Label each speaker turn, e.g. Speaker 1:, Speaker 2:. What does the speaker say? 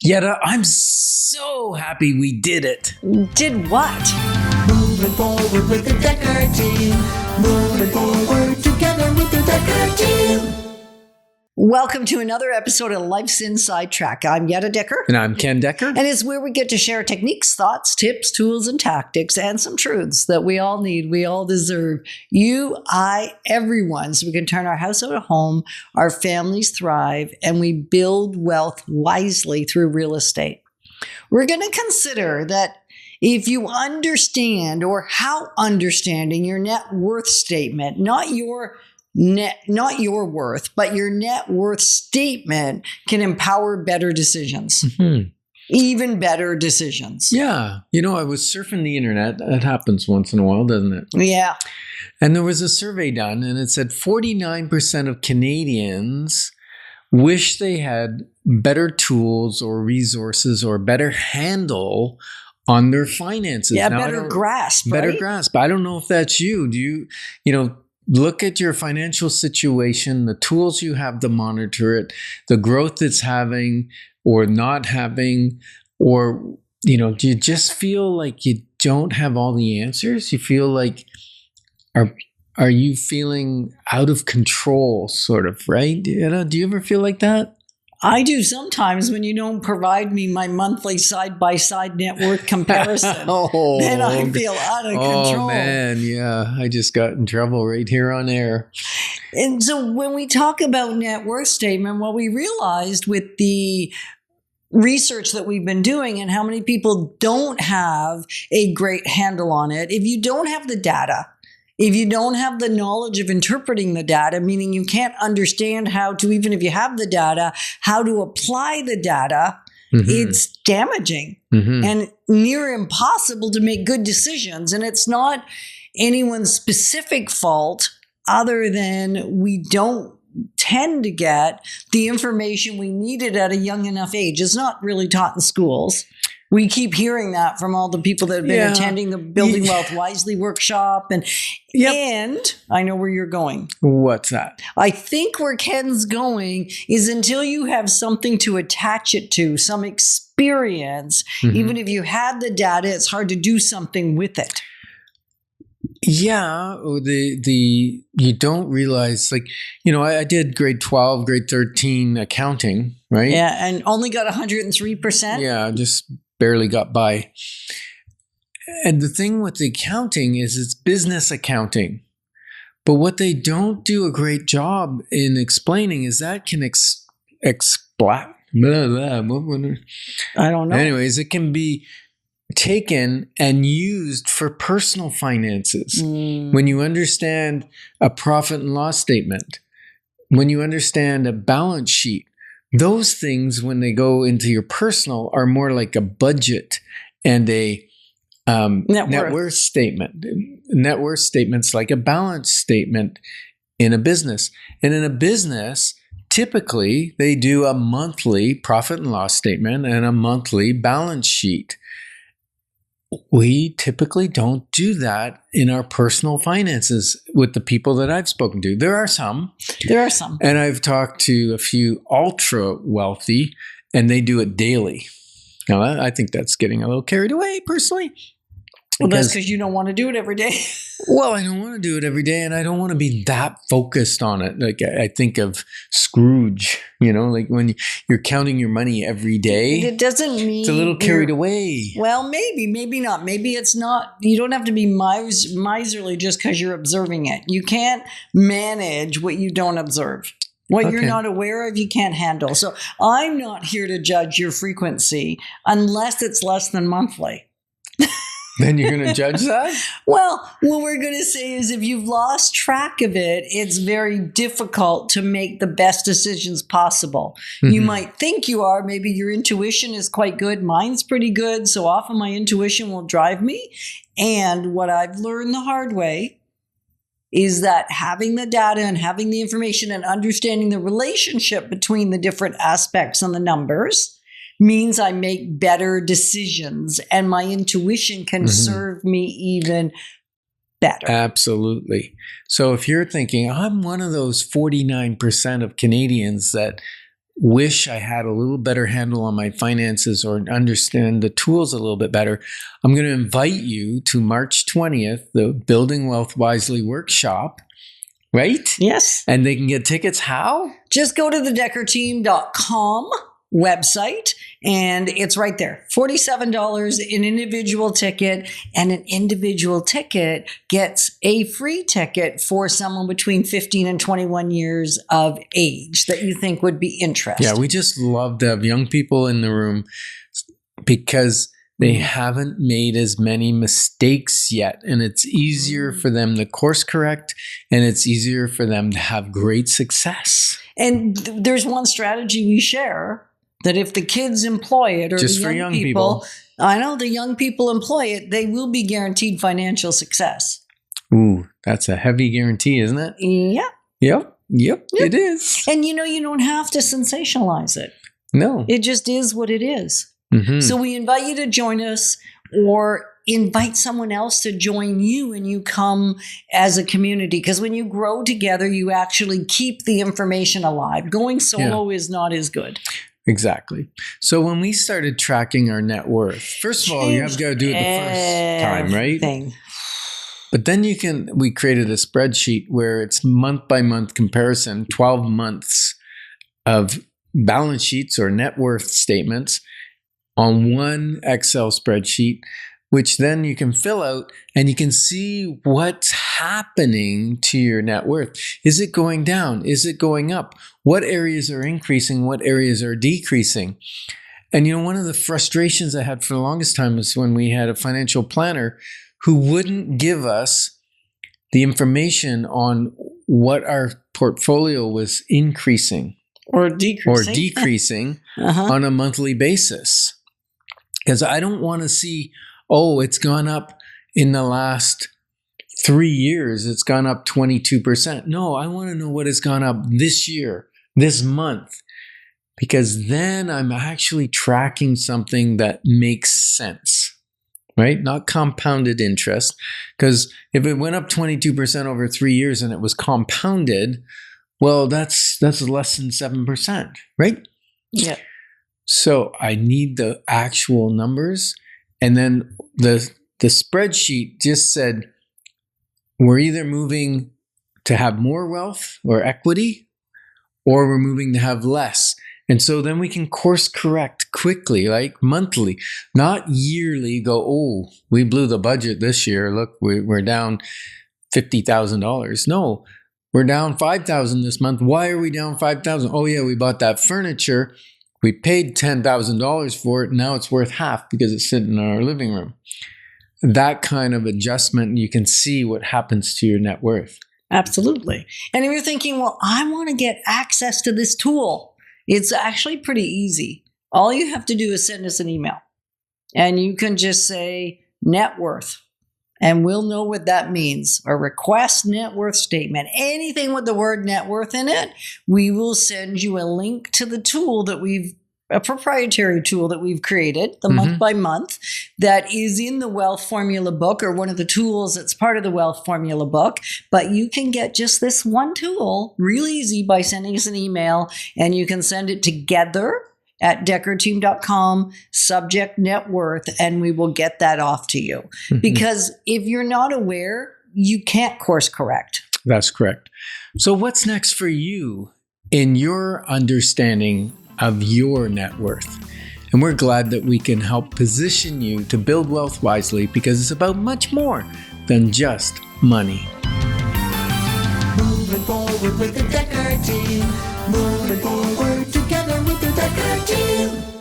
Speaker 1: Yetta, I'm so happy we did it.
Speaker 2: Did what?
Speaker 3: Moving forward with the Dekker team. Moving forward together with the Dekker team.
Speaker 2: Welcome to another episode of Life's Inside Track. I'm Yetta Dekker.
Speaker 1: And I'm Ken Dekker.
Speaker 2: And it's where we get to share techniques, thoughts, tips, tools, and tactics, and some truths that we all need, we all deserve. You, I, everyone, so we can turn our house out a home, our families thrive, and we build wealth wisely through real estate. We're going to consider that if you understand, or how understanding your net worth statement, not your worth, but your net worth statement can empower better decisions. Mm-hmm. Even better decisions.
Speaker 1: Yeah. You know, I was surfing the internet. That happens once in a while, doesn't it?
Speaker 2: Yeah.
Speaker 1: And there was a survey done, and it said 49% of Canadians wish they had better tools or resources or better handle on their finances.
Speaker 2: Yeah, better grasp, right?
Speaker 1: Better grasp. I don't know if that's you. Do you look at your financial situation, the tools you have to monitor it, the growth it's having or not having, or, do you just feel like you don't have all the answers? You feel like, are you feeling out of control, sort of, right? Do you ever feel like that?
Speaker 2: I do sometimes when you don't provide me my monthly side-by-side net worth comparison. Then I feel out of control.
Speaker 1: Oh, man, yeah. I just got in trouble right here on air.
Speaker 2: And so when we talk about net worth statement, what we realized with the research that we've been doing and how many people don't have a great handle on it, if you don't have the data, if you don't have the knowledge of interpreting the data, meaning you can't understand how to, even if you have the data, how to apply the data, it's damaging and near impossible to make good decisions. And it's not anyone's specific fault other than we don't tend to get the information we needed at a young enough age. It's not really taught in schools. We keep hearing that from all the people that have been attending the Building Wealth Wisely workshop. And I know where you're going.
Speaker 1: What's that?
Speaker 2: I think where Ken's going is until you have something to attach it to, some experience, even if you had the data, it's hard to do something with it.
Speaker 1: Yeah, you don't realize, I did grade 12, grade 13 accounting, right?
Speaker 2: Yeah, and only got 103%.
Speaker 1: Yeah, just barely got by. And the thing with the accounting is it's business accounting. But what they don't do a great job in explaining is that can I don't know. Anyways, it can be taken and used for personal finances. When you understand a profit and loss statement, when you understand a balance sheet, those things, when they go into your personal, are more like a budget and a net worth statement. Net worth statement's like a balance statement in a business. And in a business, typically, they do a monthly profit and loss statement and a monthly balance sheet. We typically don't do that in our personal finances with the people that I've spoken to. There are some. And I've talked to a few ultra wealthy, and they do it daily. Now, I think that's getting a little carried away, personally.
Speaker 2: Well, that's because you don't want to do it every day.
Speaker 1: Well, I don't want to do it every day, and I don't want to be that focused on it. Like, I think of Scrooge, like when you're counting your money every day.
Speaker 2: It doesn't mean
Speaker 1: it's a little carried away.
Speaker 2: Well, maybe not. Maybe it's not. You don't have to be miserly just because you're observing it. You can't manage what you don't observe. What you're not aware of, you can't handle. So I'm not here to judge your frequency unless it's less than monthly.
Speaker 1: Then you're going to judge that?
Speaker 2: Well, what we're going to say is if you've lost track of it, it's very difficult to make the best decisions possible. You might think you are. Maybe your intuition is quite good. Mine's pretty good. So often my intuition will drive me. And what I've learned the hard way is that having the data and having the information and understanding the relationship between the different aspects and the numbers means I make better decisions and my intuition can serve me even better.
Speaker 1: Absolutely. So if you're thinking, I'm one of those 49% of Canadians that wish I had a little better handle on my finances or understand the tools a little bit better, I'm going to invite you to March 20th, the Building Wealth Wisely workshop, right?
Speaker 2: Yes.
Speaker 1: And they can get tickets how?
Speaker 2: Just go to the DekkerTeam.com website and it's right there. $47 an individual ticket, and an individual ticket gets a free ticket for someone between 15 and 21 years of age that you think would be interested.
Speaker 1: Yeah, we just love to have young people in the room because they haven't made as many mistakes yet, and it's easier for them to course correct, and it's easier for them to have great success.
Speaker 2: And there's one strategy we share that if the kids employ it, or
Speaker 1: Just
Speaker 2: the
Speaker 1: for
Speaker 2: young
Speaker 1: young people.
Speaker 2: I know the young people employ it, they will be guaranteed financial success.
Speaker 1: Ooh, that's a heavy guarantee, isn't it?
Speaker 2: Yeah.
Speaker 1: Yep, it is.
Speaker 2: And you don't have to sensationalize it.
Speaker 1: No.
Speaker 2: It just is what it is.
Speaker 1: Mhm.
Speaker 2: So we invite you to join us, or invite someone else to join you, and you come as a community. Because when you grow together, you actually keep the information alive. Going solo is not as good.
Speaker 1: Exactly. So when we started tracking our net worth, first of all, you have got to do it the first time, right?
Speaker 2: Everything.
Speaker 1: But then we created a spreadsheet where it's month by month comparison, 12 months of balance sheets or net worth statements on one Excel spreadsheet, which then you can fill out and you can see what's happening to your net worth. Is it going down? Is it going up? What areas are increasing? What areas are decreasing? And one of the frustrations I had for the longest time was when we had a financial planner who wouldn't give us the information on what our portfolio was increasing
Speaker 2: Or decreasing.
Speaker 1: on a monthly basis. Because I don't want to see, oh, it's gone up in the last 3 years. It's gone up 22%. No, I want to know what has gone up this year, this month. Because then I'm actually tracking something that makes sense, right? Not compounded interest. Because if it went up 22% over 3 years and it was compounded, well, that's less than 7%, right?
Speaker 2: Yeah.
Speaker 1: So I need the actual numbers. And then the spreadsheet just said, we're either moving to have more wealth or equity, or we're moving to have less. And so then we can course correct quickly, like monthly, not yearly go, oh, we blew the budget this year. Look, we're down $50,000. No, we're down $5,000 this month. Why are we down $5,000? Oh yeah, we bought that furniture. We paid $10,000 for it. Now it's worth half because it's sitting in our living room. That kind of adjustment, you can see what happens to your net worth.
Speaker 2: Absolutely. And if you're thinking, well, I want to get access to this tool, it's actually pretty easy. All you have to do is send us an email, and you can just say net worth, and we'll know what that means. A request net worth statement, anything with the word net worth in it, we will send you a link to the tool a proprietary tool that we've created, the month by month, that is in the Wealth Formula book, or one of the tools that's part of the Wealth Formula book. But you can get just this one tool real easy by sending us an email, and you can send it together at DekkerTeam.com, subject net worth, and we will get that off to you. Because if you're not aware, you can't course correct.
Speaker 1: That's correct. So what's next for you in your understanding of your net worth? And we're glad that we can help position you to build wealth wisely, because it's about much more than just money.
Speaker 3: Moving forward with the Dekker team. Moving forward together with the Dekker team.